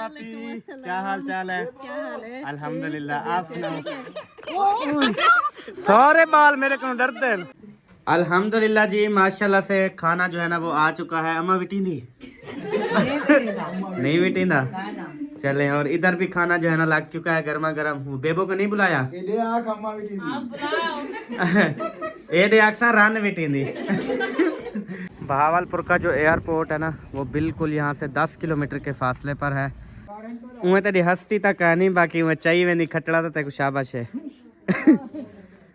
आपी, क्या हाल चाल है? अल्हम्दुलिल्लाह, आप सुनाओ। सारे बाल मेरे को डरते हैं। अल्हम्दुलिल्लाह जी, माशाल्लाह से खाना जो है ना वो आ चुका है। अम्मा बिटींदी नहीं बिटींदा चले। और इधर भी खाना जो है ना लग चुका है गर्मा गर्म। बेबो को नहीं बुलाया? ए दे अक्सर रान बिटींदी। बहावलपुर का जो एयरपोर्ट है ना वो बिल्कुल यहाँ से 10 किलोमीटर के फासले पर है। उमें तेरी हस्ती तक है नहीं, बाकी उमें चाहिए वे नहीं खटड़ा तो तेको शाबाश है।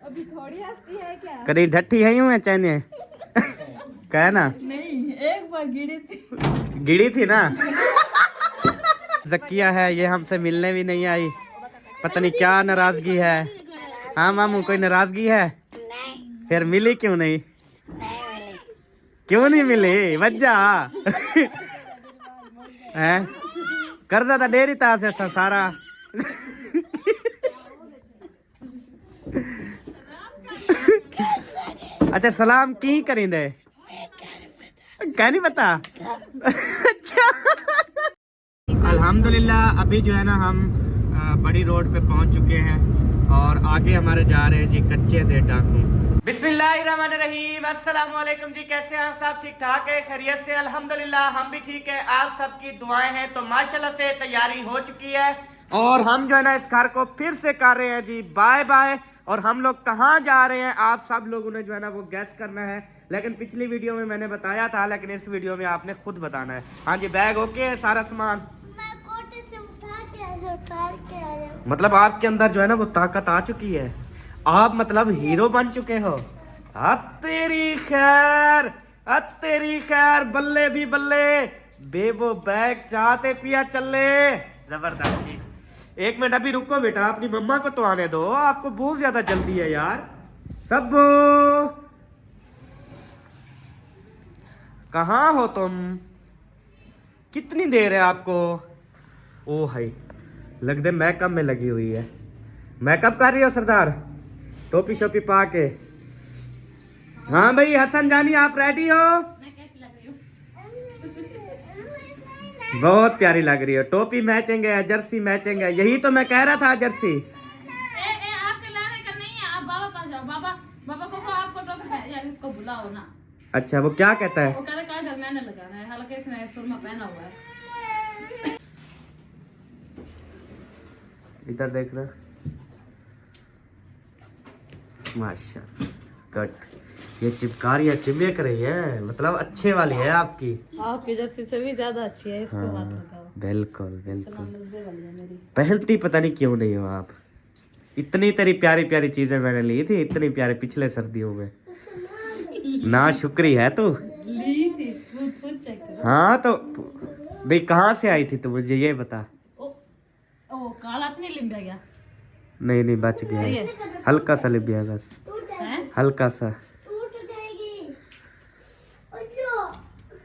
अभी थोड़ी हस्ती है क्या? कभी ढट्ठी है यूं है चाहिए कह ना? नहीं, एक बार गिड़ी थी ना। जकिया है ये, हमसे मिलने भी नहीं आई। पता नहीं क्या नाराजगी है। हाँ मामू, कोई नाराजगी है? नहीं। फिर मिली क्यों नहीं? क्यों नहीं मिली वजह? है कर्जा था डेरी था से सारा। अच्छा सलाम की करेंदे? क्या नहीं पता? अच्छा अल्हम्दुलिल्लाह, अभी जो है ना हम बड़ी रोड पे पहुंच चुके हैं और आगे हमारे जा रहे हैं जी कच्चे दे डाकू। बिस्मिल्लाहिर्रहमानिर्रहीम, अस्सलाम वालेकुम जी। कैसे हैं सब? ठीक ठाक है, खैरियत से? अल्हम्दुलिल्लाह हम भी ठीक है, आप सबकी दुआएं हैं। तो माशाल्लाह से तैयारी हो चुकी है और हम जो है ना इस घर को फिर से कर रहे हैं जी बाय बाय। और हम लोग कहाँ जा रहे हैं आप सब लोगों ने जो है ना वो गैस करना है। लेकिन पिछली वीडियो में मैंने बताया था, लेकिन इस वीडियो में आपने खुद बताना है। हाँ जी, बैग ओके है, सारा सामान? मैं कोटे से उठा के आया। मतलब आपके अंदर जो है ना वो ताकत आ चुकी है। आप मतलब हीरो बन चुके हो। अब तेरी खैर, अब तेरी खैर, बल्ले भी बल्ले। बेबो बैग चाहते पिया चले। जबरदस्त जी। एक मिनट अभी रुको बेटा, अपनी मम्मा को तो आने दो, आपको बहुत ज्यादा जल्दी है यार। सब कहाँ हो तुम? कितनी देर है आपको? ओ हाय, लग दे मेकअप में लगी हुई है। मेकअप कर रही हो सरदार? टोपी शोपी पा के। हाँ भाई हसन जानी, आप रेडी हो? मैं कैसी लग रही हूँ? बहुत प्यारी लग रही हो। टोपी मैचिंग है, जर्सी मैचिंग है। यही तो मैं कह रहा था, जर्सी। आपके लाने का नहीं है, आप बाबा पास जाओ। बाबा को आपको टोपी यार इसको बुलाओ ना। अच्छा वो क्या कहता है? वो कहता काजल मैंने लगाना है, हालांकि इसने सुरमा पहना हुआ है। इधर देख रहा, माशा कट। ये चिपकारियाँ चिपक रही है, मतलब अच्छे वाली है आपकी। आपकी जर्सी से भी ज्यादा अच्छी है, इसको हाथ लगाओ। बिल्कुल बिल्कुल। मजे वाली है मेरी। पहनती पता नहीं क्यों नहीं हो आप। इतनी तेरी प्यारी प्यारी चीजें मैंने ली थी, इतनी प्यारी पिछले सर्दियों में। ना शुक्री है तू। ली थी, खुद चेक करो। हाँ तो भाई कहाँ से आई थी तू, मुझे ये बता। ओ काला तो नहीं लिंबा गया? नहीं नहीं बच सही गया, है। हल्का सा लिप गया बस, हैं? हल्का सा। टूट जाएगी।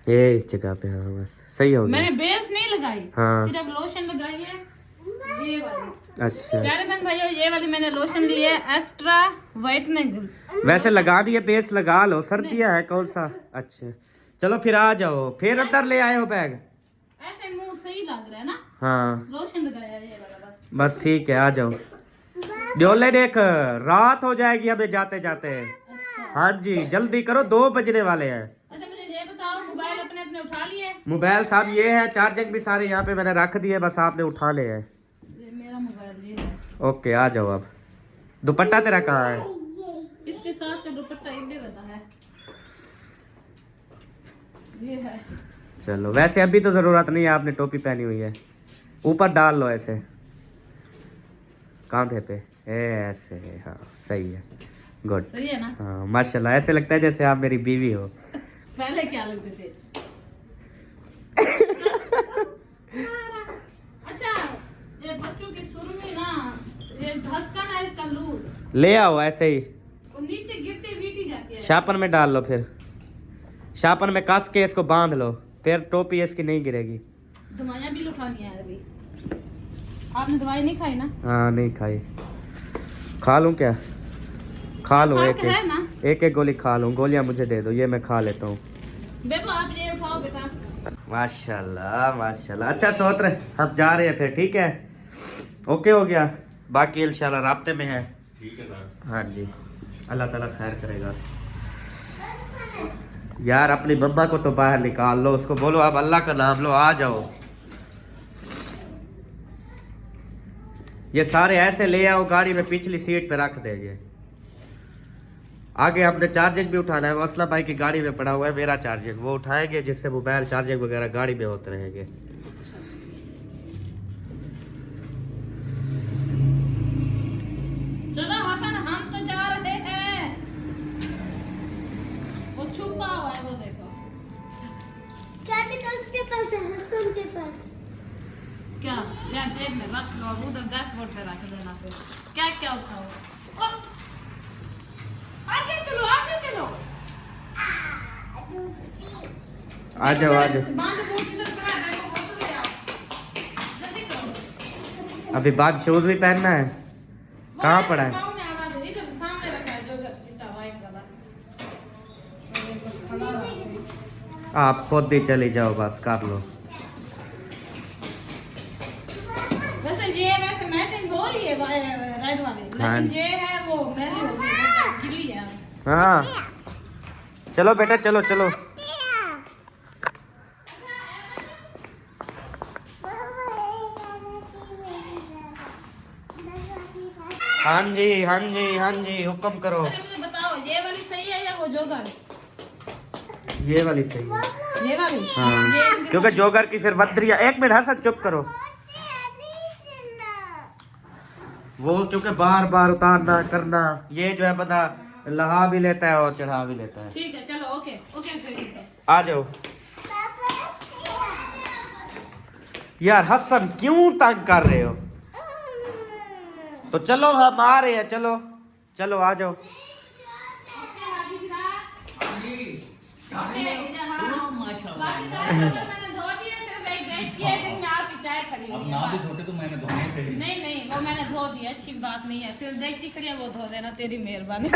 ये इस जगह पे, हाँ बस सही हो गया। मैंने बेस नहीं लगाई, हाँ। सिर्फ लोशन लगाई है, ये वाली। अच्छा प्यारे बहन भाइयों, ये वाली मैंने लोशन ली है एक्स्ट्रा व्हाइटनिंग। वैसे लगा दिए, बेस लगा लो, सर्दियाँ है कौन सा। अच्छा चलो फिर आ जाओ। फिर अंदर ले आए हो बैग? ऐसे मुंह सही लग रहा है ना? हाँ लोशन लगाया ये वाला बस। बस ठीक है, आ जाओ। डोले देख, रात हो जाएगी हमें जाते जाते। हाँ जी जल्दी करो, 2 बजने वाले हैं। अच्छा मुझे ये बताओ, मोबाइल अपने अपने उठा लिए? मोबाइल साहब ये है, चार्जिंग भी सारे यहाँ पे मैंने रख दिए, बस आपने उठा ले है। ये मेरा मोबाइल ये है। ओके आ जाओ। अब दुपट्टा तेरा कहाँ है? इसके साथ का दुपट्टा ये बता है, ये है। चलो वैसे अभी तो जरूरत नहीं है, आपने टोपी पहनी हुई है। ऊपर डाल लो ऐसे कांधे पे, ऐसे। हाँ सही है, गुड। सही है ना? हाँ माशाल्लाह, ऐसे लगता है जैसे आप मेरी बीवी हो। पहले क्या लगते थे? अच्छा ये बच्चों की शुरू में ना ये ढक्कन है इसका लूज, ले आओ ऐसे ही, वो नीचे गिरते वीटी जाती है। शापन में डाल लो, फिर शापन में कस के इसको बांध लो, फिर टोपी इसकी नहीं गिरेगी। दवाइयाँ भी उठानी है अभी। आपने दवाई नहीं खाई ना? हाँ नहीं खाई। खा लूँ क्या? खा लो एक है ना? एक गोली खा लूँ। गोलियाँ मुझे दे दो, ये मैं खा लेता हूँ। बेबो आप ये उठाओ बेटा। माशाल्लाह माशाल्लाह। अच्छा सोत्र हम जा रहे हैं फिर, ठीक है? ओके हो गया, बाकी इंशाल्लाह राब्ते में है। ठीक है सर। हाँ जी, अल्लाह ताला खैर करेगा। यार अपनी मम्मा को तो बाहर निकाल लो, उसको बोलो आप अल्लाह का नाम लो, आ जाओ। ये सारे ऐसे ले आओ गाड़ी में, पिछली सीट पे रख देंगे। आगे हमने चार्जिंग भी उठाना है, वो असला भाई की गाड़ी में पड़ा हुआ है मेरा चार्जिंग, वो उठाएंगे जिससे मोबाइल चार्जिंग वगैरह गाड़ी में होते रहेंगे। चलो हसन हम तो जा रहे हैं। वो छुपा हुआ है, वो देखो। चाबी तो उसके पास है, हसन के पास। क्या यार जेब में रख लो, अब उधर डैशबोर्ड पे रख देना। फिर क्या क्या उठाओ? ओ, आगे चलो आगे चलो। आ जाओ आ जाओ। बांध बोर्ड इधर पड़ा है, देखो वो तो ले आओ। जल्दी करो। अभी बाद शूज भी पहनना है। वो कहाँ ऐसे पड़ा है? पाँव में आवा दे, इधर सामने रखा है जो चिट्टा वाइट वाला। वो देखो, खड़ा रहा है। आप खुद ही चली जाओ, बस कर लो। वैसे मैचिंग हो रही है रेड वाली, हाँ। लेकिन ये है वो मेरी हो गई, गिली है। हाँ चलो बेटा, चलो चलो। हाँ जी हाँ जी हाँ जी, हुक्म करो। अच्छा मुझे बताओ, ये वाली सही है या वो जोगर? ये वाली सही है। ये वाली? हाँ, ये क्योंकि जोगर की फिर वद्रिया। एक मिनट हसन चुप करो। वो क्योंकि बार बार उतारना करना, ये जो है बंदा लहा भी लेता है और चढ़ा भी लेता है। ठीक है चलो, ओके ओके ठीक है। आ जाओ यार, हसन क्यों तंग कर रहे हो? तो चलो हम आ रहे हैं, चलो चलो आ जाओ। बाकी सारे तो मैंने धो दिए, सिर्फ एक बैग की है जिसमें आपकी चाय खड़ी अब हुई ना भी है। धोते तो मैंने धोने थे। नहीं नहीं, वो मैंने धो दिया, अच्छी बात नहीं है। सिर्फ डेगची खड़ी है, वो धो देना, तेरी मेहरबानी।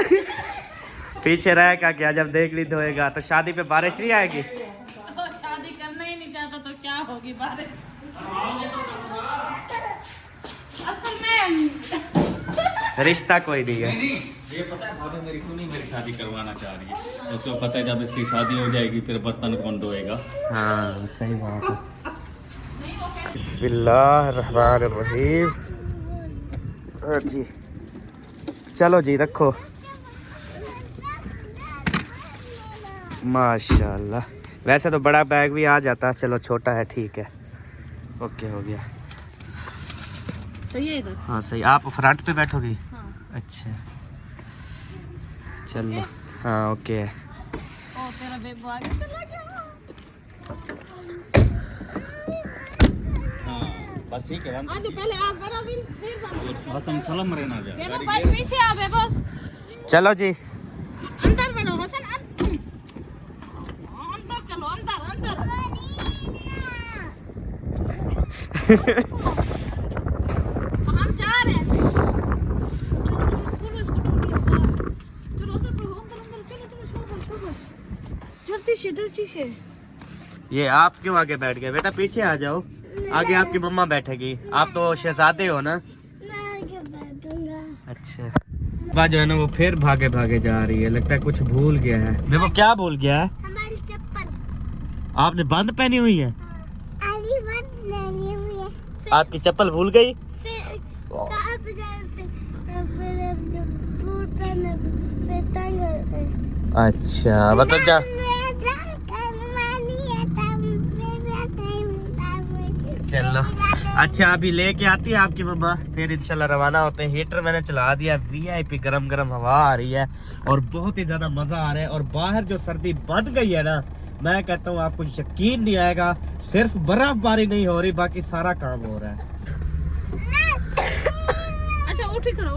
पीछे रहेगा क्या? जब देख ली धोएगा तो शादी पे बारिश नहीं आएगी। शादी करना ही नहीं चाहता तो क्या होगी बारिश? असल में रिश्ता कोई नहीं है। नहीं ये पता है भाभी मेरी क्यों नहीं मेरी शादी करवाना चाह रही है। उसको पता है जब इसकी शादी हो जाएगी फिर बर्तन कौन धोएगा। हाँ सही बात है। बिस्मिल्लाहिर्रहमानिर्रहीम। हाँ जी चलो जी, रखो। माशाल्लाह, वैसे तो बड़ा बैग भी आ जाता, चलो छोटा है ठीक है। ओके हो गया। सही है इधर। हाँ सही। आप फ्रंट पे बैठोगी? हाँ। अच्छा चलो। हाँ ओके है। ओ तेरा बेबू आगे चला गया। हाँ बस ठीक है। आज पहले आप करो फिर बात। हसन सलम रहना जा। बेबू भाई पीछे आ बेबू। चलो जी। अंदर बैठो हसन, अंदर चलो, अंदर अंदर। हम जा रहे हैं फिर। चलो इसको चलो अंदर बढ़ो, अंदर चलो शोभा जल्दी से। ये आप क्यों आगे बैठ गए? बेटा पीछे आ जाओ, आगे आपकी मम्मा बैठेगी। आप तो शहजादे हो ना। मैं आगे बैठूंगा। अच्छा बा जो है ना वो फिर भागे भागे जा रही है, लगता है कुछ भूल गया है। देखो क्या भूल गया है? हमारी चप्पल। आपने बंद पहनी हुई है? आली बंद नहीं हुई है। आपकी चप्पल भूल गई? फिर कहाँ पे जाए? फिर अपने बूट पहने, फिर तंग। अच्छा मतलब जा। चलो अच्छा, अभी लेके आती है आपकी मम्मा, फिर इंशाल्लाह रवाना होते हैं। हीटर मैंने चला दिया, वीआईपी गरम गरम हवा आ रही है और बहुत ही ज्यादा मजा आ रहा है। और बाहर जो सर्दी बढ़ गई है ना, मैं कहता हूँ आपको यकीन नहीं आएगा। सिर्फ बर्फबारी नहीं हो रही, बाकी सारा काम हो रहा है। अच्छा उठी खड़ा।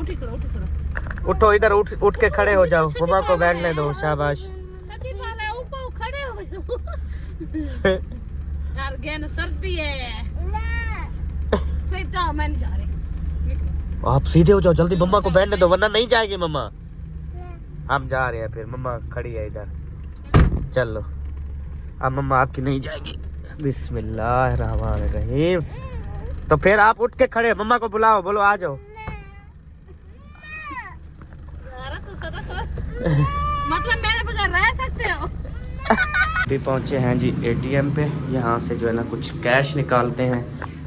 उठो इधर, उठ के खड़े हो जाओ, मम्मा को बैठने दो। शाबाश। सती वाला ऊपर खड़े हो जाओ। यार गहन सर्दी है। फिर जाओ, मैं नहीं जा रही। आप सीधे हो जाओ, जल्दी मम्मा को बैठने दो वरना नहीं जाएगी मम्मा। हम जा रहे हैं, फिर मम्मा खड़ी है इधर। चलो अब मम्मा आपकी नहीं जाएगी। बिस्मिल्लाहिर्रहमानिर्रहीम। तो फिर आप उठ के खड़े, मम्मा को बुलाओ, बोलो आ जाओ। मतलब मेरे बगैर रह सकते हो? अभी पहुंचे हैं जी एटीएम पे। यहाँ से जो है ना कुछ कैश निकालते हैं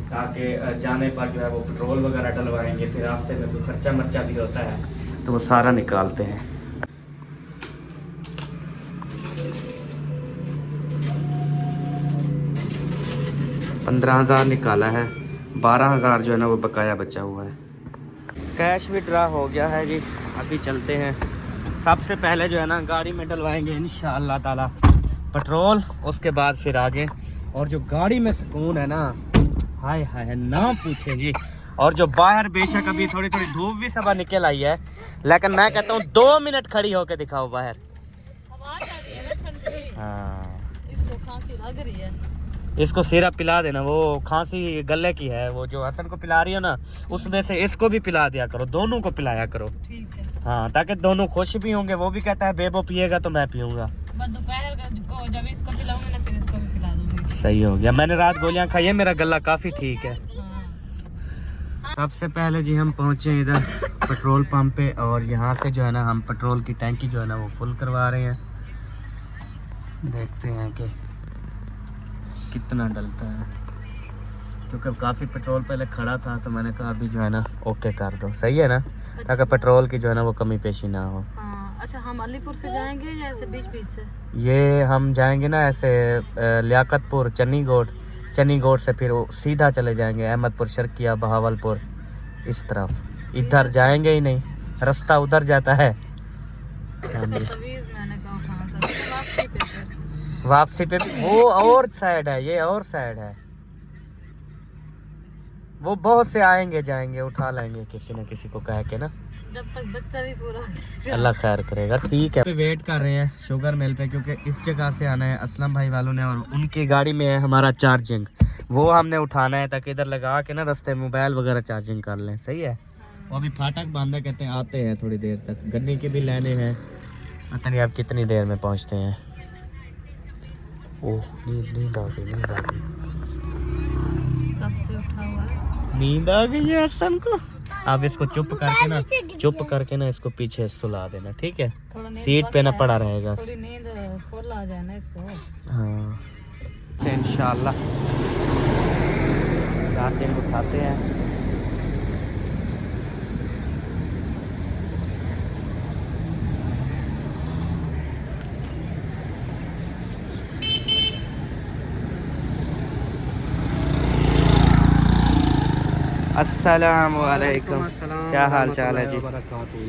ताकि जाने पर जो है वो पेट्रोल वगैरह डलवाएंगे, फिर रास्ते में कोई खर्चा मर्चा भी होता है तो वो सारा निकालते हैं। 15,000 निकाला है, 12,000 जो है ना वो बकाया बचा हुआ है। कैश भी ड्रा हो गया है जी। अभी चलते हैं, सबसे पहले जो है ना गाड़ी में डलवाएंगे इंशाअल्लाह ताला पेट्रोल, उसके बाद फिर आगे। और जो गाड़ी में सुकून है ना, हाय हाय ना पूछे जी। और जो बाहर बेशक अभी थोड़ी थोड़ी धूप भी सभा निकल आई है, लेकिन मैं कहता हूँ 2 मिनट खड़ी होके दिखाओ बाहर। हाँ, इसको खांसी लग रही है। इसको सिरप पिला देना, वो खांसी गले की है, वो जो हसन को पिला रही हो ना उसमें से इसको भी पिला दिया करो, दोनों को पिलाया करो। ठीक है। हाँ, ताकि दोनों खुश भी होंगे, वो भी कहता है बेबो पिएगा तो मैं पीऊंगा। बस दोपहर को जब इसको पिलाऊंगी ना फिर इसको भी पिला दूंगी। सही हो गया, मैंने रात गोलियां खाई है, मेरा गला काफ़ी ठीक है। हाँ। सबसे पहले जी हम पहुँचे इधर पेट्रोल पंप पे, और यहाँ से जो है ना हम पेट्रोल की टैंकी जो है ना वो फुल करवा रहे हैं। देखते हैं कि कितना डलता है, क्योंकि काफ़ी पेट्रोल पहले खड़ा था तो मैंने कहा अभी जो है ना ओके कर दो, सही है ना, ताकि पेट्रोल की जो है ना वो कमी पेशी ना हो। हाँ, अच्छा हम अलीपुर से जाएंगे या ऐसे बीच बीच से? ये हम जाएंगे ना ऐसे लियाकतपुर, चन्नीगोड से फिर वो सीधा चले जाएंगे अहमदपुर, शर्किया, बहावलपुर, इस तरफ। इधर जाएंगे ही नहीं, रास्ता उधर जाता है। हाँ जी। तवीज़ मैंने कहा कहाँ था? वापसी पे फिर। वापसी पे भी वो और साइड है, ये और साइड है। वो बहुत से आएंगे जाएंगे, उठा लेंगे किसी न किसी को कह के ना, जब तक बच्चा भी पूरा हो जाए। अल्लाह खैर करेगा। ठीक है, पे वेट कर रहे हैं शुगर मिल पे, क्योंकि इस जगह से आना है असलम भाई वालों ने, और उनकी गाड़ी में है हमारा चार्जिंग, वो हमने उठाना है ताकि इधर लगा के ना रास्ते मोबाइल वगैरह चार्जिंग कर लें। सही है। वो अभी फाटक बांधा, कहते हैं आते हैं थोड़ी देर तक, गन्ने के भी लेने हैं, पता नहीं आप कितनी देर में पहुँचते हैं। ओह नींद आ गई, नींद आ गई, कब से उठा हुआ है? नींद आ गई है हसन को। आप इसको चुप करके ना इसको पीछे सुला देना, ठीक है? थोड़ा नींद सीट पे ना बंद पड़ा है, रहेगा। थोड़ी नींद फुल आ जाए ना इसको। हाँ, इंशाल्लाह चार्जिंग उठाते हैं। अस्सलामु अलैकुम, क्या हाल चाल है जी?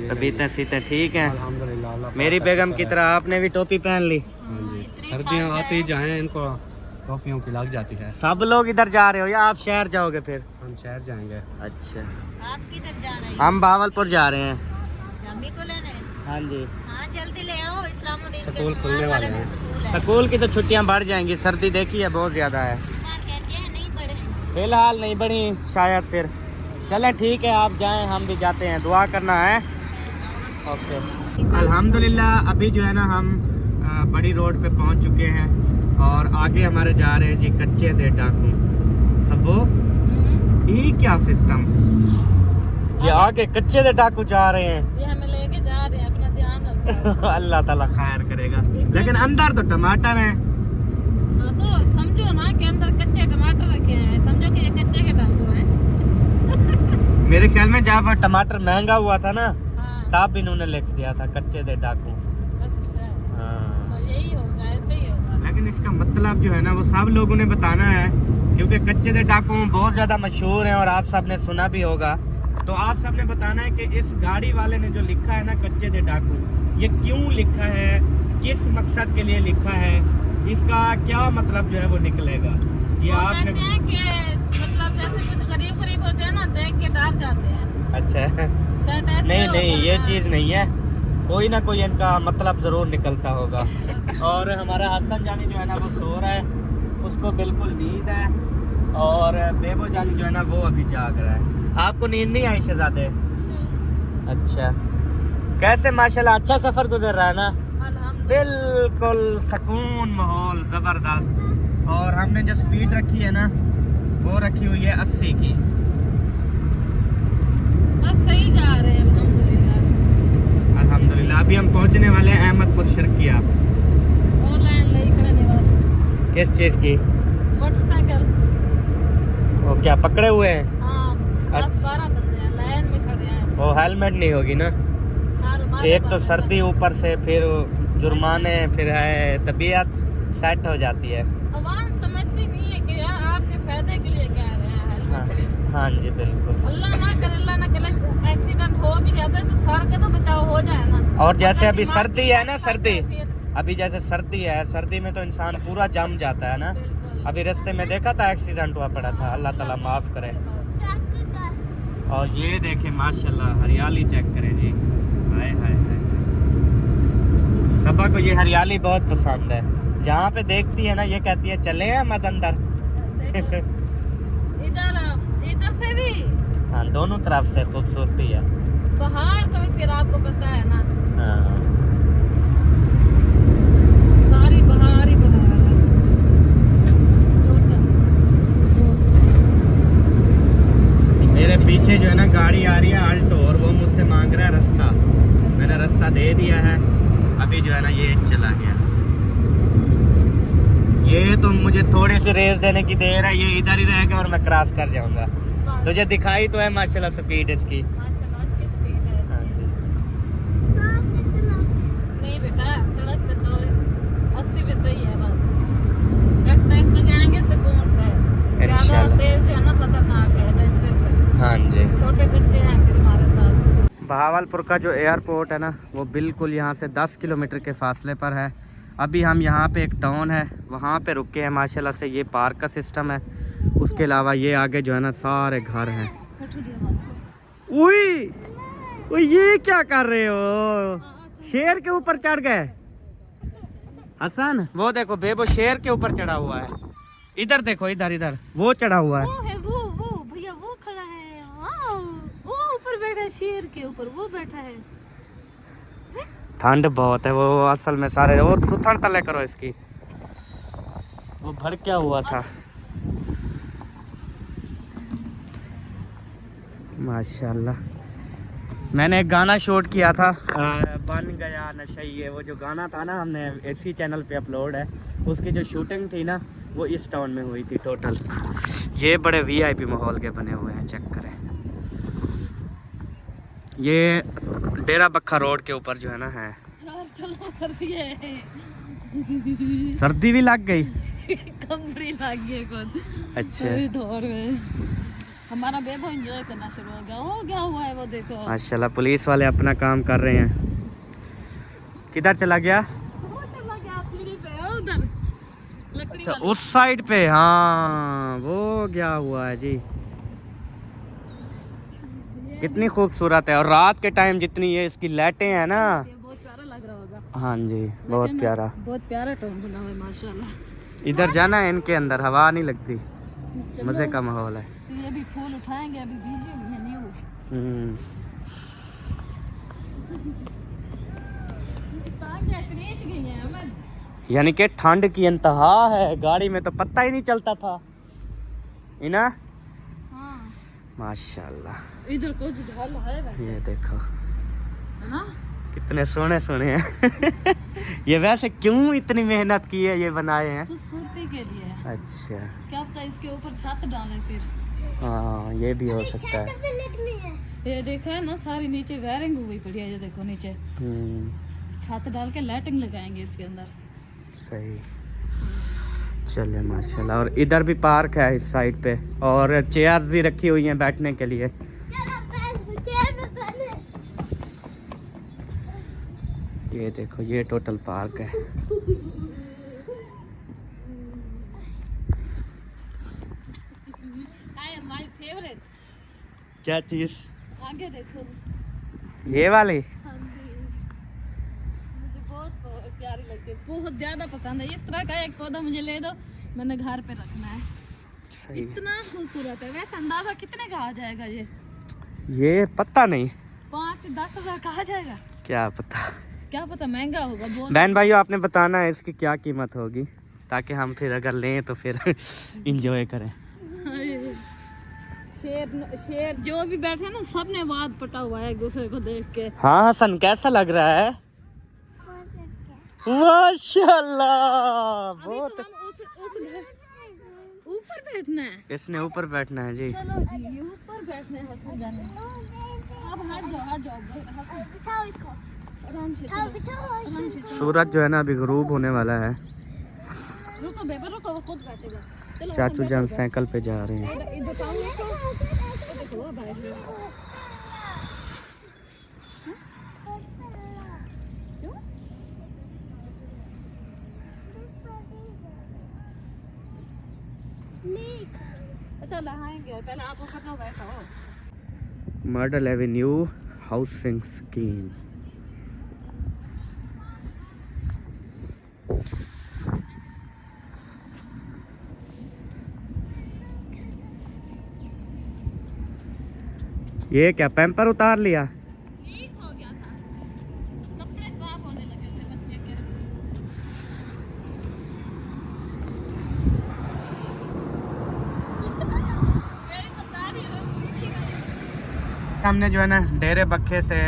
तबीयतें सीतें ठीक हैं? मेरी बेगम की तरह आपने भी टोपी पहन ली। सर्दियाँ आती ही जाएं, इनको टोपियों की लग जाती है। सब लोग इधर जा रहे हो या आप शहर जाओगे फिर? हम शहर जाएंगे। अच्छा, आप किधर जा रहे हैं? हम बावलपुर जा रहे हैं। अम्मी को लेने? हाँ जी, हाँ जल्दी ले आओ, इस्लामुद्दीन के स्कूल खुलने वाले हैं। स्कूल है। स्कूल की तो छुट्टियां बढ़ जाएंगी, सर्दी देखी है बहुत ज़्यादा है। नहीं पढ़े फिलहाल नहीं बढ़ी, शायद फिर चलें। ठीक है, आप जाएं, हम भी जाते हैं, दुआ करना है। ओके, अल्हम्दुलिल्लाह अभी जो है ना हम बड़ी रोड पे पहुंच चुके हैं, और आगे हमारे जा रहे हैं जी कच्चे दे डाकू सबो। ये क्या सिस्टम, ये आगे कच्चे दे डाकू जा रहे हैं। ये हमें लेके जा रहे हैं, अपना ध्यान रखो। अल्लाह ताला खैर करेगा। लेकिन अंदर तो टमाटर हैं। हाँ तो समझो ना कि अंदर कच्चे टमाटर रखे हैं, समझो कि ये कच्चे के डाकू हैं। मेरे ख्याल में जब टमाटर महंगा हुआ था ना हाँ। तब इन्होंने लिख दिया था कच्चे दे डाकू। अच्छा, हाँ, तो यही होगा, ऐसे ही होगा। लेकिन इसका मतलब जो है ना वो सब लोगों ने बताना है, क्योंकि कच्चे दे डाकू बहुत ज़्यादा मशहूर हैं और आप सब ने सुना भी होगा। तो आप सब ने बताना है कि इस गाड़ी वाले ने जो लिखा है ना कच्चे दे डाकू, ये क्यों लिखा है, किस मकसद के लिए लिखा है, इसका क्या मतलब जो है वो निकलेगा। ये वो आपने कहते हैं कि मतलब जैसे कुछ गरीब गरीब होते हैं ना, देख के डर जाते हैं। अच्छा शायद ऐसे नहीं होगा। नहीं, ये चीज़ नहीं है, कोई ना कोई इनका मतलब ज़रूर निकलता होगा। और हमारा हसन जानी जो है ना वो सो रहा है, उसको बिल्कुल नींद है, और बेबो जानी जो है ना वो अभी जाग रहा है। आपको नींद नहीं आई शहजादे? अच्छा, कैसे माशाल्लाह अच्छा सफ़र गुजर रहा है ना? अल्हम्दुलिल्लाह। बिल्कुल सुकून, माहौल ज़बरदस्त। और हमने जो स्पीड रखी है ना वो रखी हुई है 80 की। बस सही जा रहे हैं अल्हम्दुलिल्लाह। अल्हम्दुलिल्लाह। अभी हम पहुंचने वाले हैं अहमदपुर शर्किया। ऑनलाइन लई खड़े नहीं किस चीज़ की? मोटरसाइकिल। वो क्या पकड़े हुए हैं? हाँ 10-12 बंदे हैं लाइन में खड़े हैं। वो हेलमेट नहीं होगी ना। एक तो सर्दी ऊपर से, फिर जुर्माने, फिर है तबीयत सेट हो जाती है। आवाम समझती नहीं है कि यार आपके फायदे के लिए कह रहे हैं हेलमेट। हाँ जी बिल्कुल। अल्लाह ना करे एक्सीडेंट हो भी जाता है तो सर का तो बचाव हो जाए ना। और जैसे अभी दिमाग सर्दी की है ना, साइड सर्दी है फिर। अभी जैसे सर्दी है, सर्दी में तो इंसान पूरा जम जाता है ना। बिल्कुल। अभी रास्ते में देखा था एक्सीडेंट हुआ पड़ा था, अल्लाह ताला माफ करे। और ये देखें माशाल्लाह हरियाली चेक करें जी, हाय हाय हाय। सबा को ये हरियाली बहुत पसंद है, जहाँ पे देखती है ना ये कहती है चले हैं मत अंदर। इधर से भी हाँ दोनों तरफ से खूबसूरती है। पहाड़ तो फिर आपको पता है ना, हाँ सारी बहार ही बहार है। मेरे पीछे जो है ना गाड़ी आ रही है आल्टो, और वो मुझसे मांग रहा है रास्ता। मैंने रास्ता दे दिया है, अभी जो है ना ये चला गया। ये तो मुझे थोड़ी सी रेस देने की देर है, ये इधर ही रहेगा और मैं क्रॉस कर जाऊंगा। तुझे दिखाई तो है माशाल्लाह स्पीड इसकी। माशाल्लाह अच्छी स्पीड है हाँ इसकी। जी। नहीं बेटा सड़क पे 80 पे सही है बस। रास्ते जाएंगे सुकून से। ज्यादा इंशाल्लाह। तेज जो है ना खतरनाक है, डेंजरस है। हाँ जी। छोटे बच्चे हैं फिर हमारे साथ। बहावलपुर का जो एयरपोर्ट है ना वो बिल्कुल यहाँ से 10 किलोमीटर के फासले पर है। अभी हम यहाँ पे एक टाउन है वहाँ पे रुके हैं माशाल्लाह से। ये पार्क का सिस्टम है, उसके अलावा ये आगे जो है ना सारे घर हैं। उई उई ये क्या कर रहे हो? शेर के ऊपर चढ़ गए हसन। वो देखो बेबो शेर के ऊपर चढ़ा हुआ है। इधर देखो, इधर इधर वो चढ़ा हुआ है। वो है वो भैया वो खड़ा है। वाओ, वो ऊपर बैठा है शेर के ऊपर, वो बैठा है। ठंड बहुत है, वो असल में सारे वो सुथन तले करो इसकी, वो भड़का हुआ था। माशाल्लाह। मैंने एक गाना शूट किया था, बन गया नशे। वो जो गाना था ना हमने इसी चैनल पे अपलोड है, उसकी जो शूटिंग थी ना वो इस टाउन में हुई थी टोटल। ये बड़े वीआईपी माहौल के बने हुए हैं, चेक करें। ये डेरा बक्खा रोड के ऊपर जो है ना है। यार चलो सर्दी है। सर्दी भी लग गई। कंबड़ी लग गई खुद। अच्छा दौड़ में हमारा बेबो एंजॉय करना शुरू हो गया हुआ है वो देखो। माशाल्लाह पुलिस वाले अपना काम कर रहे हैं। किधर चला गया? वो चला गया सीढ़ी पे उधर लकड़ी अच्छा वाली। उस साइड पे, हाँ वो गया हुआ है जी। कितनी खूबसूरत है, और रात के टाइम जितनी ये इसकी लाइटें हैं ना, ये बहुत प्यारा लग रहा होगा। हाँ जी बहुत प्यारा। बहुत प्यारा टाउन बना हुआ है माशाल्लाह। इधर जाना है इनके अंदर, हवा नहीं लगती, मज़े का माहौल है। ये भी फूल उठाएंगे, अभी बीजे हुए हैं न्यू। यानी कि ठंड की इंतहा है, गाड़ी में तो पता ही नहीं चलता था इना। हाँ माशाल्लाह। इधर कुछ ढल है वैसे, ये देखो है ना? कितने सोने सोने हैं। ये वैसे क्यों इतनी मेहनत की है ये बनाए हैं? खूबसूरती के लिए। अच्छा क्या पता इसके ऊपर छत डालें फिर। हाँ ये भी हो सकता है। ये देखा है ना सारी नीचे वायरिंग हुई पड़ी है, ये देखो नीचे छत डाल के लाइटिंग लगाएंगे इसके अंदर। सही। चले माशाल्लाह। और इधर भी पार्क है इस साइड पे, और चेयर भी रखी हुई हैं बैठने के लिए। ये देखो ये टोटल पार्क है। My favourite. क्या चीज? आगे देखो ये वाली? हाँ जी, मुझे बहुत प्यारी लगती है, बहुत ज्यादा पसंद है। इस तरह का एक पौधा मुझे ले दो, मैंने घर पे रखना है। सही। इतना खूबसूरत है। वैसे अंदाजा कितने का आ जाएगा ये पता नहीं, 5-10 हज़ार का आ जाएगा, क्या पता। क्या पता महंगा होगा बहुत। बहन भाइयों आपने बताना है इसकी क्या कीमत होगी। ताकि हम फिर अगर लें तो फिर इंजॉय करें। शेर जो भी बैठे ना सब ने वाद पटा हुआ है एक दूसरे को देख के। हाँ हसन कैसा लग रहा है? माशाल्लाह बहुत। उस घर ऊपर बैठना है। इसने ऊपर बैठना है जी। चलो जी ऊपर बैठने हसन जाने। अब हट जाओ बिठाओ इसको, आराम से बिठाओ। चलो। सूरज जो है ना अभी गरूब होने वाला है। रुको बेबा रुको, वो खुद बैठेगा। चलो चाचू जान साइकिल पे जा रहे हैं। इधर पाओ इसको। देखो बैठ गया। अच्छा नहाएंगे और पहले आप ऊपर तो बैठो। Model Avenue housing scheme. ये क्या पैम्पर उतार लिया? लीक हो गया था, कपड़े खराब होने लगे थे बच्चे के। मेरी तो दाढ़ी हमने जो है ना डेरे बक्खे से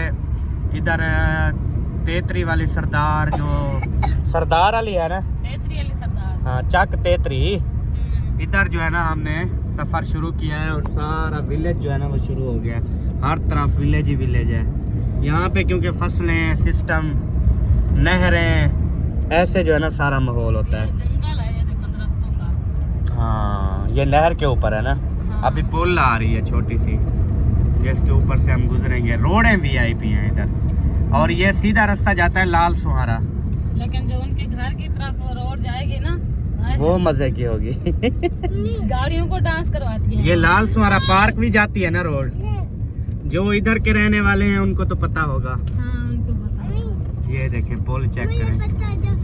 इधर तेतरी वाली सरदार जो सरदार वाली है ना, तेतरी वाली सरदार। हाँ चक तेतरी, इधर जो है ना हमने सफ़र शुरू किया है और सारा विलेज जो है ना वो शुरू हो गया है। हर तरफ विलेज ही विलेज है यहाँ पे, क्योंकि फसलें, सिस्टम, नहरें, ऐसे जो है ना सारा माहौल होता है। जंगल है ये देखो दरख्तों का। हाँ ये नहर के ऊपर है ना। हाँ। अभी पुल आ रही है छोटी सी जिसके ऊपर से हम गुजरेंगे। रोडें VIP हैं इधर और ये सीधा रास्ता जाता है लाल सुहारा। लेकिन जो उनके घर की तरफ रोड जाएगी ना वो मजे की होगी। गाड़ियों को डांस करवाती है। ये लाल सुहारा पार्क भी जाती है ना रोड। जो इधर के रहने वाले हैं उनको तो पता होगा। हाँ उनको पता है। ये देखें पुल चेक करें। पता है जब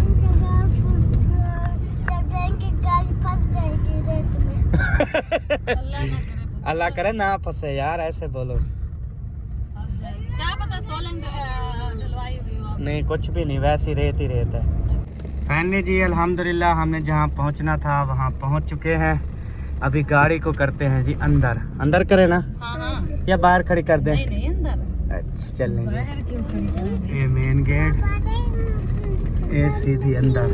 उनके जब जाएंगे गाड़ी फंस जाएगी रेत में। अल्लाह ना करे कुछ अल्लाह करे ना फंसे यार, ऐसे बोलो। फंस जाएगी। क्या पता सोलंग डलवाई हुई हो आप। नहीं कुछ भी नहीं, वैसी रेत ही रेत है। फाइनली जी अल्हम्दुलिल्लाह हमने जहाँ पहुँचना था वहाँ पहुँच चुके हैं। अभी गाड़ी को करते हैं जी अंदर। अंदर करें ना हाँ हाँ या बाहर खड़ी कर दें? नहीं नहीं अंदर। अच्छा चलें जी। बाहर क्यों खड़ी करेंगे? ये मेन गेट, ये सीधी अंदर।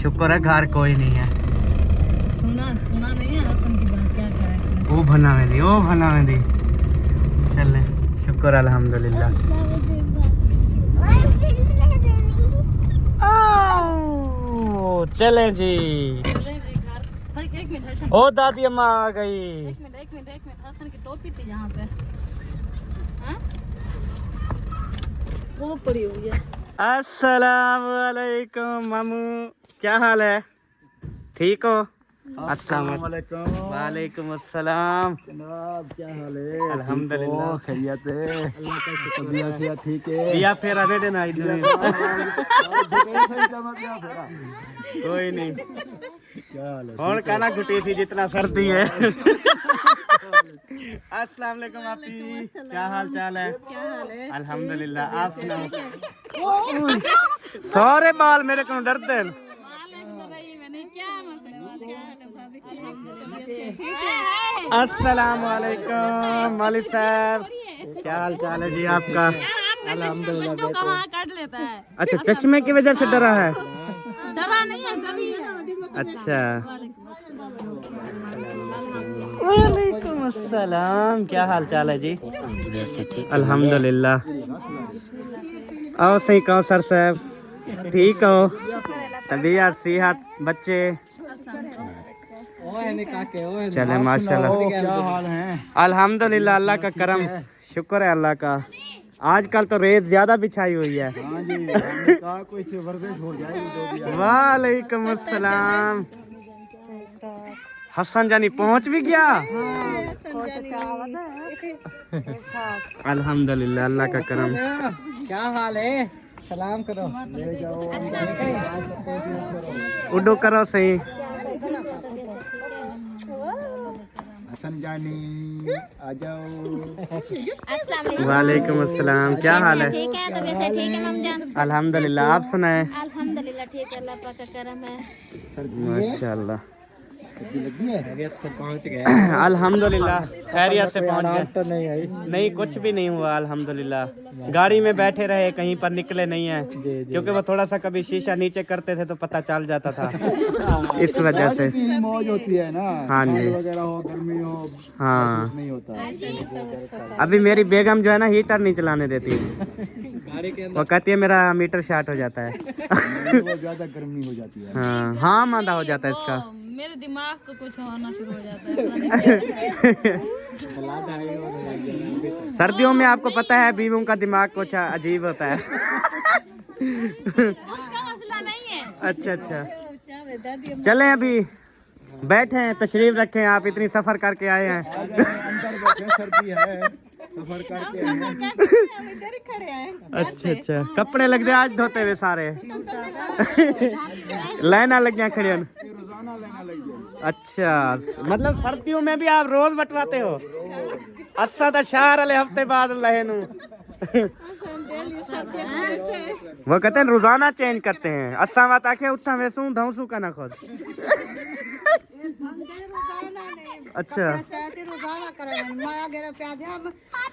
शुक्र है घर कोई नहीं है। सुना नहीं है हसन की बात। क्या करा इसने? ओ भनावे दी चलें, शुक्र अल्हम्दुलिल्लाह। चलें जी। चले जी घर। भाई एक मिनट हसन। ओ दादी अम्मा आ गई। एक मिनट हसन की टोपी थी यहाँ पे। हाँ? वो पड़ी हुई है। अस्सलाम वालेकुम मामू, क्या हाल है? ठीक हो? अस्सलाम वालेकुम अस्सलाम। क्या हाल है? अल्हम्दुलिल्लाह खैरियत है? तबीयत ठीक है? या फिर आने देना इधर। कोई नहीं। क्या हाल है? और खाना घुटी थी जितना सर्दी है। अस्सलाम वालेकुम आपी, क्या हाल चाल है? अल्हम्दुलिल्लाह, आप सुनाओ। सारे बाल मेरे को डरते हैं। अस्सलाम वालेकुम मालिक साहब, क्या हाल चाल है जी आपका? अल्हम्दुलिल्लाह। बच्चों का हाथ काट लेता है। अच्छा चश्मे की वजह से डरा है? डरा नहीं है, डरी है। अच्छा वालेकुम अस्सलाम, क्या हाल चाल है जी? अल्हम्दुलिल्लाह। आओ सही कहो सर साहब, ठीक हो? तबीयत सेहत बच्चे? चले माशाल्लाह। क्या हाल है? अल्हम्दुलिल्लाह, अल्लाह का करम, शुक्र है अल्लाह का। आजकल तो रेत ज्यादा बिछाई हुई है। हाँ जी, हमने कहा कुछ वर्जिश हो जाएगी तो भी। वालेकुम अस्सलाम। हसन जानी पहुंच भी गया? अल्हम्दुलिल्लाह, अल्लाह का करम। क्या हाल है? सलाम करो। उडो करो सही। हसन जानी आ जाओ। वालेकुम अस्सलाम, क्या हाल है? ठीक है, तो वैसे ठीक है ममजान। अल्हम्दुलिल्लाह, आप सुनाए? अल्हम्दुलिल्लाह ठीक है, अल्लाह पाक का करम है। माशाल्लाह, खैरियत से पहुंच गए। अल्हम्दुलिल्लाह खैरियत से पहुंच गए। तो नहीं आई। नहीं, कुछ भी नहीं हुआ अल्हम्दुलिल्लाह। गाड़ी में बैठे रहे, कहीं पर निकले नहीं है, क्योंकि वो थोड़ा सा कभी शीशा नीचे करते थे तो पता चल जाता था, इस वजह से। मौज होती है ना, हाँ जी, वगैरह हो, गर्मी हो, हाँ। नहीं होता। अभी मेरी बेगम जो है ना हीटर नहीं चलाने देती, गाड़ी के वो कहती है मेरा मीटर शार्ट हो जाता है। बहुत ज्यादा गर्मी हो जाती है। हाँ हाँ, मांदा हो जाता है इसका। मेरे दिमाग को कुछ होना शुरू हो जाता है। सर्दियों में आपको पता है बीवियों का दिमाग कुछ अजीब होता है। उसका मसला नहीं है। अच्छा अच्छा, चलें अभी बैठे हैं, तशरीफ रखें। आप इतनी सफर करके आए हैं। अंदर बैठे, सर्दी है, सफर करके आए हैं। अच्छा अच्छा, कपड़े लग गए आज धोते हुए सारे। लाइना लग गया खड़े। रोजाना लेना लग जाए। अच्छा, मतलब सर्दियों में भी आप रोज बटवाते हो? अच्छा तो शहर वाले हफ्ते बाद लहनू। वो कहते हैं रोजाना चेंज करते हैं। अच्छा बात आके उठा वैसू धौसू का ना खुद। अच्छा,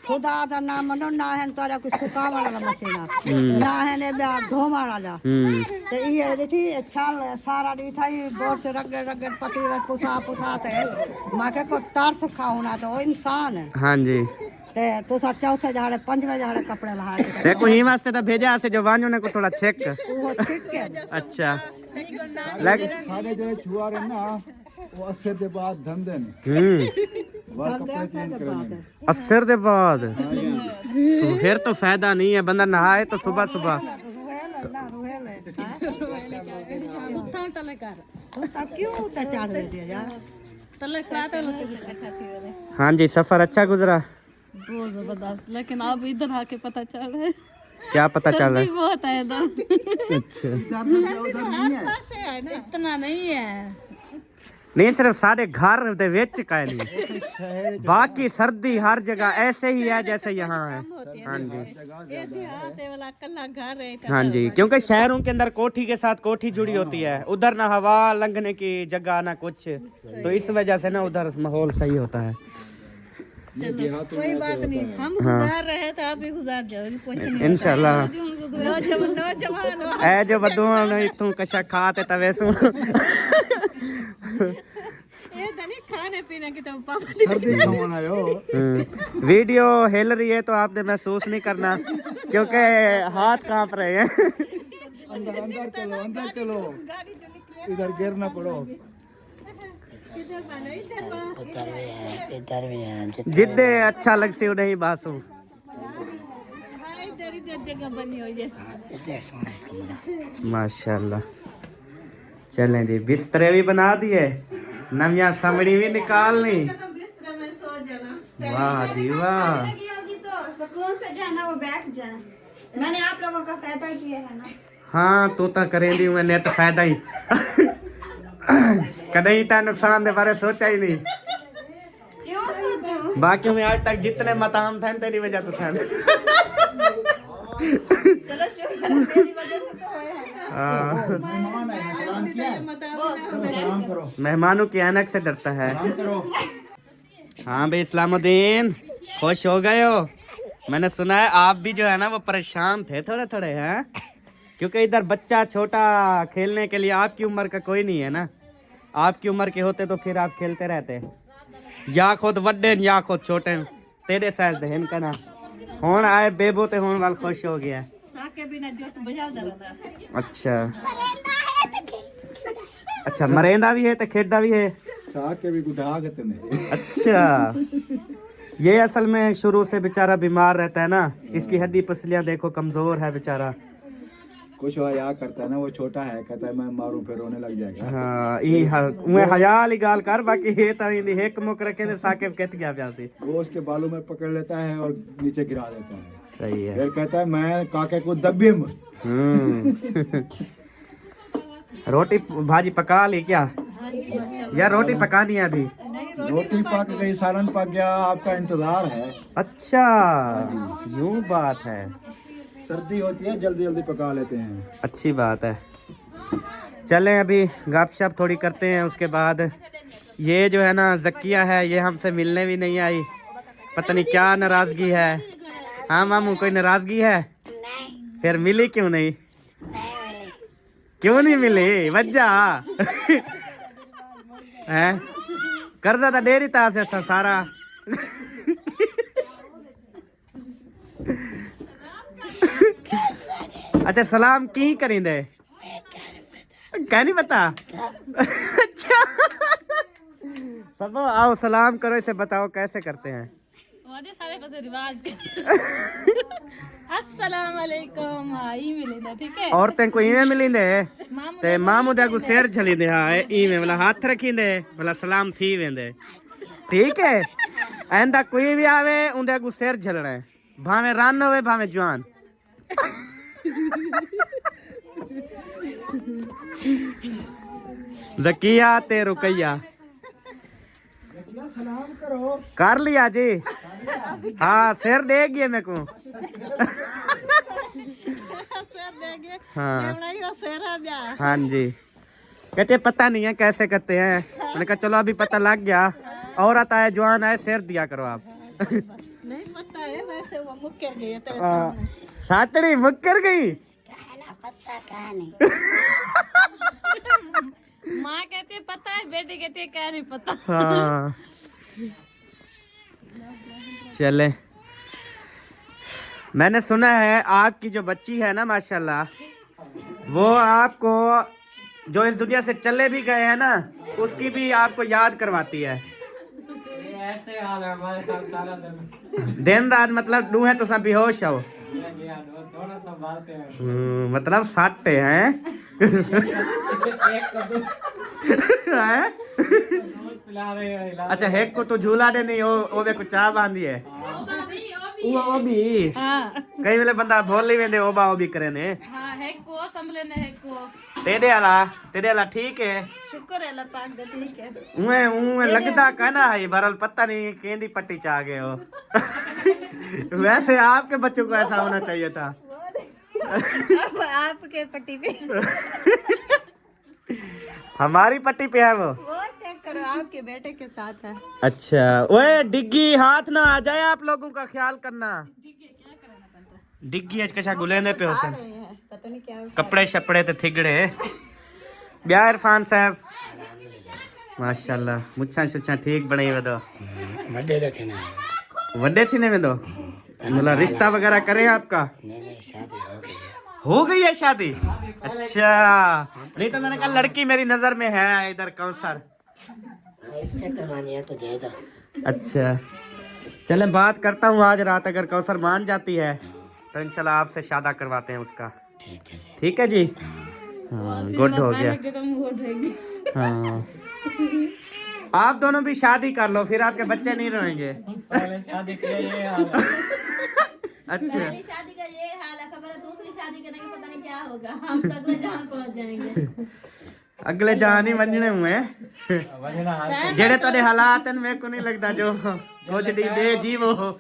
खुदा दा नाम मनो ना है तोरा कुछ सुकावण वाला मशीना ना है ने धोवण वाला ते ये देखी छाल सारा दी थाई बोर से रगड़ रगड़ पटी रख पुसा ते माके को तरस खाऊना तो वो इंसान है। हाँ जी, ते तू सा चौथे झाड़े पंजवे झाड़े कपड़े लहा के देखो ही वास्ते तो भेजा से जो वांजो ने को थोड़ा चेक। वो ठीक है। अच्छा, सारे जो छुआ रहे ना वो 80 के बाद धंधे ने कपड़े चेंज करने। 80 के बाद फिर तो फायदा नहीं है, बंदा नहाए तो सुबह सुबह। क्यों चढ़ दे यार। हाँ जी, सफर अच्छा गुजरा? बहुत जबरदस्त, लेकिन अब इधर आके पता चल रहा है क्या पता चल रहा है? बहुत है इधर। अच्छा, उधर नहीं है। इतना नहीं है। नहीं, सिर्फ सारे घर दे विच का नहीं, बाकी सर्दी हर जगह ऐसे ही है जैसे यहाँ है। हाँ जी, हाँ जी, क्योंकि शहरों के अंदर कोठी के साथ कोठी जुड़ी होती है, उधर ना हवा लंघने की जगह ना कुछ, तो इस वजह से ना उधर माहौल सही होता है। कोई बात नहीं, हम गुजार रहे हैं तो आप भी गुजार जाओ, कुछ नहीं इंशाल्लाह। नौजवान ए जो बदुआ इतों कशा खाते तवे सु ये तो नहीं खाने पीने की तो पापा सर्दी कौन आयो। वीडियो हिल रही है तो आपने महसूस नहीं करना, क्योंकि हाथ कांप रहे हैं। अंदर अंदर चलो, इधर गिर ना पड़ो। जिद्दे अच्छा लग सी नहीं बासू। माशाल्लाह, चलें जी, बिस्तरे भी बना दिए, नविया समड़ी भी निकाल ली। वाह जी वाह, तो सुकून से जो है ना वो बैठ जाए। मैंने आप लोगों का फायदा किया है ना। हाँ तू तो करेंदी मैंने तो फायदा ही। कदई ता नुकसान दे बारे सोचा ही नहीं। क्यों सोचूं? बाकी में आज तक जितने मताम थे तेरी वजह तो थे। चलो शुक्र है, मेरी वजह से तो होया है। मेहमान आए, सलाम किया, सलाम करो। मेहमानों की ऐनक से डरता है। सलाम करो। हाँ भाई, इस्लामुद्दीन खुश हो गए हो? मैंने सुना है आप भी जो है ना वो परेशान थे थोड़े थोड़े, हैं? क्योंकि इधर बच्चा छोटा खेलने के लिए आपकी उम्र का कोई नहीं है ना। आपकी उम्र के होते तो फिर आप खेलते रहते, या खुद वड्डे या खुद छोटे, तेरे साइज दे इनका ना हुन आए बेबो ते हुन वाल खुश हो गया। अच्छा अच्छा, मरेंदा भी है तो खेदा भी है। साग के भी गुठा गते ने। अच्छा, ये असल में शुरू से बेचारा बीमार रहता है ना, इसकी हड्डी पसलियां देखो कमजोर है बेचारा। कुछ हया करता है ना, वो छोटा है, कहता है मैं मारूं फिर रोने लग जाएगा। हाँ ई उहे हयाल गाल कर, बाकी हे त इंदी एक मुक रखे ने साकिब कहत गया प्यासी। वो उसके बालों में पकड़ लेता है और नीचे गिरा देता है। सही है। फिर कहता है मैं काके को दबिम। रोटी भाजी पका ली क्या? या रोटी पकानी है अभी? रोटी पक गई, सालन पक गया, आपका इंतजार है। अच्छा यूं बात है, सर्दी होती है जल्दी जल्दी पका लेते हैं। अच्छी बात है। चलें अभी गपशप थोड़ी करते हैं, उसके बाद ये जो है ना जकिया है, ये हमसे मिलने भी नहीं आई, पता नहीं क्या नाराजगी है। हाँ मामू, कोई नाराजगी है? फिर मिली क्यों नहीं? क्यों नहीं मिली वजह? है कर्जा तो डेरी था से सारा। अच्छा सलाम की करेंदे? क्या नहीं पता? अच्छा सब आओ सलाम करो, इसे बताओ कैसे करते हैं? सारे पासे रिवाज अस्सलाम वालेकुम आई मिलेंदा, ठीक है? औरतें को इवें मिलींदे ते मामू दे को सिर झलींदे, हां इवें वाला हाथ रखींदे वाला सलाम थी वेंदे, ठीक है? आंदा कोई भी आवे उंदे को सिर झलना है, भावे रन होवे भावे जवान। जकिया ते रुकैया सलाम करो। कर लिया जी? हाँ सिर दे गए मेरे को। हाँ हाँ जी, कहते पता नहीं है कैसे करते हैं। मैंने कहा चलो अभी पता लग गया, औरत आए जवान आए सिर दिया करो आप। नहीं पता है वैसे वो मुक्कर गई है तेरे सातड़ी मुक्कर गई। माँ कहती है पता है, बेटी कहती है क्या नहीं पता। हाँ चले, मैंने सुना है आपकी जो बच्ची है ना माशाल्लाह, वो आपको जो इस दुनिया से चले भी गए हैं ना, उसकी भी आपको याद करवाती है। ऐसे हाल है हमारे साथ सारा दिन। दिन रात मतलब डू है तो सब बेहोश हो। दोनों संभालते हैं। मतलब साटे हैं। हैं? पिला रहे हैं, अच्छा हेक को तो झूला दे नहीं, वो वे को चाह बांधी है। वो भी हाँ कई वेले बंदा बोल नहीं वेंदे ओबा ओबी करे ने। हाँ है को संभले ने है को तेरे वाला ठीक है, शुक्र है अल्लाह पाक दा, ठीक है। उए लगता कहना है भरल, पता नहीं केंदी पट्टी चाह गए हो। वैसे आपके बच्चों को ऐसा होना चाहिए था। अब आपके पट्टी पे हमारी पट्टी पे है वो चेक करो, आपके बेटे के साथ है। अच्छा ओए डिग्गी हाथ ना आ जाए, आप लोगों का ख्याल करना। डिग्गी कशा गुलेंदे पे होसन पता नहीं क्या कपड़े शपड़े ते थिगड़े। ब्याह इरफान साहब माशाल्लाह, मुच्छा शुच्छा ठीक बनाई वे दो, वड्डे थी ने वे दो, मतलब रिश्ता वगैरह करे आपका? हो गई है शादी? अच्छा, नहीं तो मैंने कहा लड़की मेरी नजर में है इधर कौसर। इससे करवानी है तो दे दो। अच्छा चले बात करता हूँ आज रात, अगर कौसर मान जाती है तो इंशाल्लाह आपसे शादा करवाते हैं उसका। ठीक है जी। हाँ गुड हो गया। हाँ आप दोनों भी शादी कर लो, फिर आपके बच्चे नहीं रोएंगे। पहले शादी के ये हाल है। अच्छा शादी का ये हाल है, खबर है दूसरी शादी करेंगे पता नहीं क्या होगा, हम तो अगले जान पहुंच जाएंगे। अगले जान ही बनने हुए वजना हाल जेड़े तेरे हालात हैं, मेरे को नहीं लगता जो गोजडी दे जी वो हो।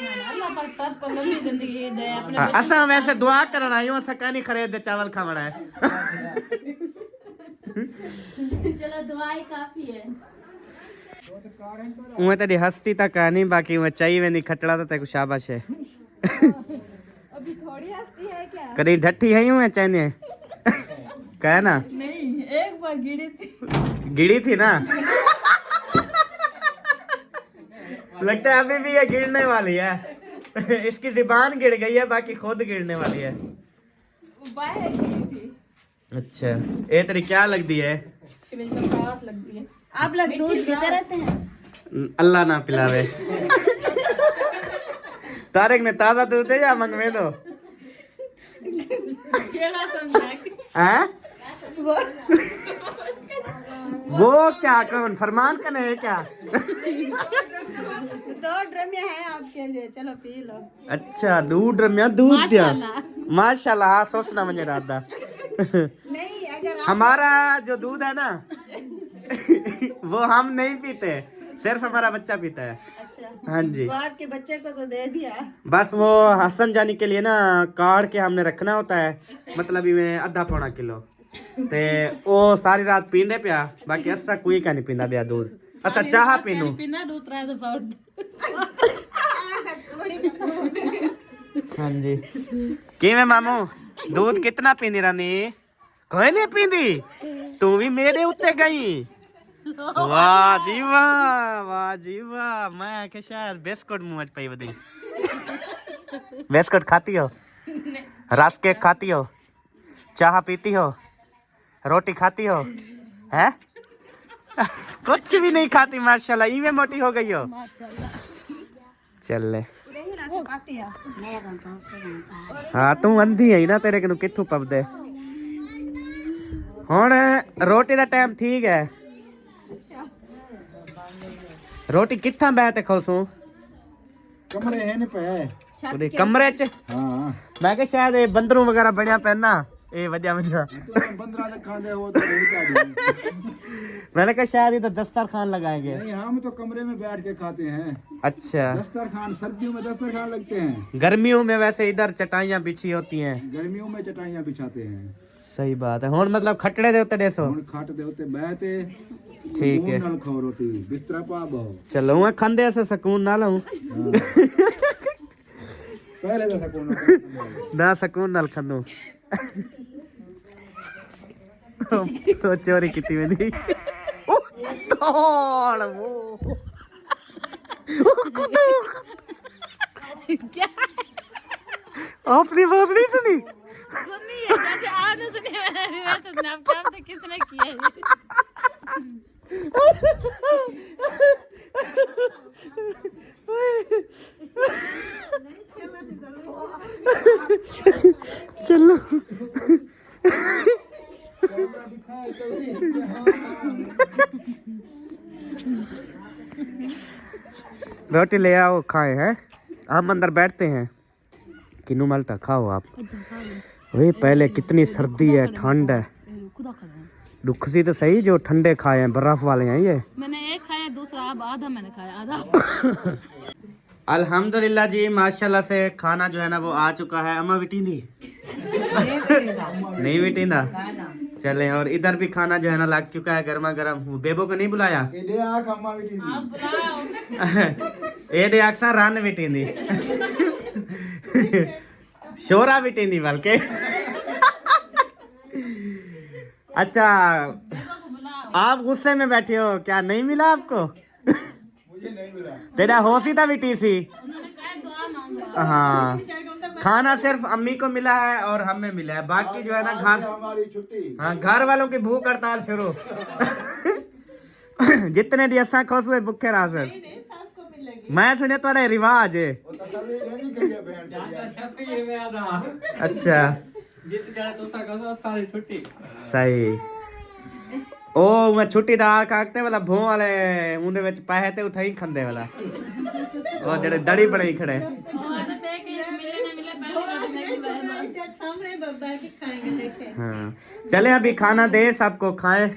अल्लाह पाक सबको लंबी जिंदगी दे अपने असा वैसे दुआ करना आयो, असा कहनी खरीद दे चावल खावड़ा है। चलो दुआई काफी है। उहे तेरी हस्ती तक कहानी, बाकी उहे चाहिए वेंदी खटड़ा तो तेको शाबाश है। अभी थोड़ी हस्ती है क्या? कदी ढट्ठी है यूं है चाहिए कह ना? नहीं एक बार गिड़ी थी ना। लगता है अभी भी ये गिरने वाली है। इसकी जुबान गिर गई है, बाकी खुद गिरने वाली है। बाहर गिरी थी। अच्छा ये तेरी क्या लगती है? लगती है। आप लोग दूध पीते रहते हैं? अल्लाह ना पिलावे। तारिक ने ताजा दूध है या मंगवे दो? चेहरा समझा हैं? वो क्या कौन फरमान करने है क्या? 2 ड्रम है आपके लिए, चलो पी लो। अच्छा दूध रम्या दूध दिया माशाल्लाह। हाँ सोचना मुझे राधा। नहीं अगर हमारा जो दूध है ना वो हम नहीं पीते, सिर्फ हमारा बच्चा पीता है। हाँ जी वो आपके बच्चे को तो दे दिया। बस वो हसन जानी के लिए ना काट के हमने रखना होता है, मतलब इवें आधा पौना किलो ते वो सारी रात पींदे पिया, बाकी असा कोई का नहीं पींदा बिया दूध, असा चाह पीनू। हाँ जी किवें मामू दूध कितना पींदी रानी? कोई नहीं पींदी, तू भी मेरे उत्ते गई। वाह जी वाह, वाह जी वाह। मैं के शायद बिस्कुट मुंह च पई वदी। बिस्कुट खाती हो, रस केक खाती हो, चाह पीती हो, रोटी खाती हो, हैं? कुछ भी नहीं खाती माशाल्लाह, इवे मोटी हो गई हो। चल ले हाँ तू अंधी है ना, तेरे कनु किथों पवदे। हुण रोटी दा टाइम ठीक है, रोटी कित्थां बैठ ते खाऊं? कमरे है पे ਉਹਦੇ ਕਮਰੇ ਚ। हाँ ਮੈਂ ਕਿਹਾ ਸ਼ਾਇਦ ਇਹ ਬੰਦਰੂ ਵਗੈਰਾ ਬਣਿਆ ਪੈਣਾ ਇਹ ਵਜਾ ਵਜਾ। तो 15 तक खाते हो तो नहीं क्या मैंने कहा शायद इधर दस्तरखान लगाएंगे। नहीं, हम तो कमरे में बैठ के खाते हैं। अच्छा दस्तरखान सर्दियों में दस्तरखान लगते हैं, गर्मियों में वैसे इधर चटाइयाँ बिछी होती हैं। गर्मियों में चटाइयाँ बिछाते हैं। सही बात है। हुण मतलब खटड़े दे उत्ते देसो ਹੁਣ ਖੱਟ ਦੇ ਉੱਤੇ ਬਹਿ ਤੇ ठीक है। ਨਾਲ ਖਾਓ ਰੋਟੀ, ਬਿਸਤਰਾ ਪਾ ਬਹੁ। चलो वहाँ खांदे ऐसे सुकून ना लाऊं ਪਹਿਲੇ ਦਾ ਸਕੂਨ ना सुकून नाल खांदू। तो चोरी कितनी वेंदी तोड़ वो क्या आपने बात नहीं सुनी? सुनी है जैसे आपने सुनी है तो स्नैपचैट पे किसने किया है? चलो रोटी ले आओ खाए हैं, हम अंदर बैठते हैं। किन्नू मलता खाओ आप। वही पहले कितनी सर्दी है, ठंड है, दुख सी तो सही जो ठंडे खाए हैं, बर्फ वाले हैं ये। मैंने एक खाया, दूसरा अब आधा मैंने खाया, आधा। अल्हम्दुलिल्लाह जी माशाल्लाह से खाना जो है ना वो आ चुका है। अम्मा बिटींदी नहीं बिटींदा चले। और इधर भी खाना जो है ना लग चुका है गर्मा गर्म। बेबो को नहीं बुलाया? ਇਹਦੇ ਆ ਕੰਮਾਂ ਵੀ ਟੀਂਦੀ ये दे अक्सर रन बिटींदी शोरा बिटींदी बल्कि। अच्छा आप गुस्से में बैठे हो क्या? नहीं मिला आपको? मुझे नहीं मिला। तेरा होशी था बेटी सी। उन्होंने कहा दुआ मांगो। हाँ खाना सिर्फ अम्मी को मिला है और हमें मिला है, बाकी जो है ना घर हमारी छुट्टी। हाँ घर वालों की भूख हड़ताल शुरू जितने दी असा खुश हुए भुखे रह सर। मैं सुने थोड़ा रिवाज है। ਉਹ ਤਾਂ ਸਭੀ ਨਹੀਂ ਕਰੀਏ ਬੈਠ ਕੇ। अच्छा जित जाए तो सारी छुट्टी। सही ओ मैं छुट्टी दा काकते वाला भों वाले उनदे विच पैसे ते उठाई खंदे वाला ओ जेड़े दड़ी बनाई खड़े। और तो पे के मिले ना मिले पहले रोटी मैं सामने बैठ के खाएंगे देखे। हाँ चले अभी खाना दे सबको खाएं,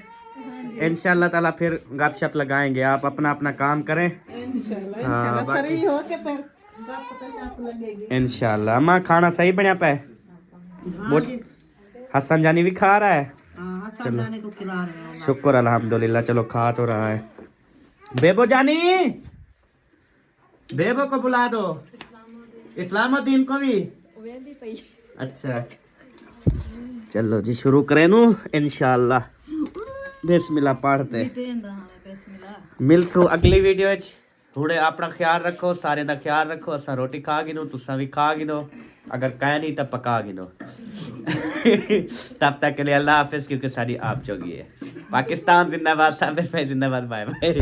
इंशाल्लाह ताला फिर गपशप लगाएंगे। आप अपना अपना काम करें इंशाल्लाह। अम्मा खाना सही बनया पे? हसन जानी भी खा रहा है? चलो को खिला रहे हैं। शुक्र अल्हम्दुलिल्लाह, चलो खा तो रहा है। बेबो जानी बेबो को बुला दो, इस्लामुद्दीन को भी। अच्छा चलो जी शुरू करें नू इंशाल्लाह। बिस्मिल्लाह पढ़ते मिलसू अगली वीडियो च। थोड़े अपना ख्याल रखो, सारे दा ख्याल रखो। असा रोटी खा गिनो, तुसा भी खा गिनो, अगर कह नहीं तो पका गिनो। तब तक के लिए अल्लाह हाफिज, क्योंकि सारी आप जोगी है। पाकिस्तान जिंदाबाद, साबिर भाई जिंदाबाद। Bye bye.